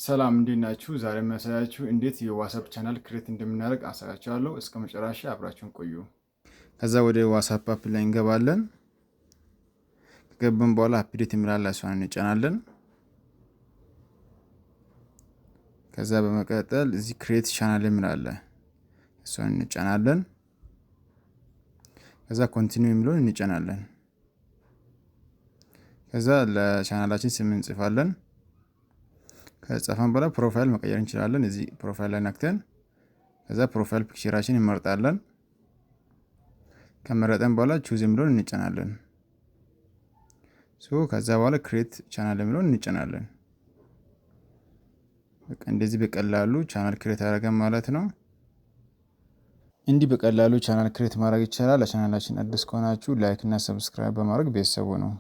ሰላም እንዴት ናችሁ? ዛሬ የሚያሳያችሁ እንዴት የዋትስአፕ ቻናል ክሬት እንደምናደርግ አሳያችኋለሁ። እስከ መጨረሻ አብራችሁን ቆዩ። ከዛ ወደ ዋትስአፕ አፕ ላይ እንገባለን። ከገባን በኋላ አፕዴት የሚላል እሷን እንጫናለን። ከዛ በመቀጠል እዚህ ክሬት ቻናል የሚላል እሷን እንጫናለን። ከዛ ኮንቲኒው የሚለውን እንጫናለን። ከዛ ለቻናላችን ስም እንጽፋለን። ከጻፈን በኋላ ፕሮፋይል መቀየር እንችላለን። እዚህ ፕሮፋይል ላይ ነክተን ከዛ ፕሮፋይል ፒክቸራችን እንመርጣለን። ከመረጠን በኋላ ቹዝ የሚለውን እንጫናለን። ከዛ በኋላ ክሬት ቻናል የሚለውን እንጫናለን። በቃ እንደዚህ በቀላሉ ቻናል ክሬት አደረገን ማለት ነው። እንዲህ በቀላሉ ቻናል ክሬት ማድረግ ይቻላል። ለቻናላችን አዲስ ከሆናችሁ ላይክ እና ሰብስክራይብ በማድረግ ቤተሰቡ ነው።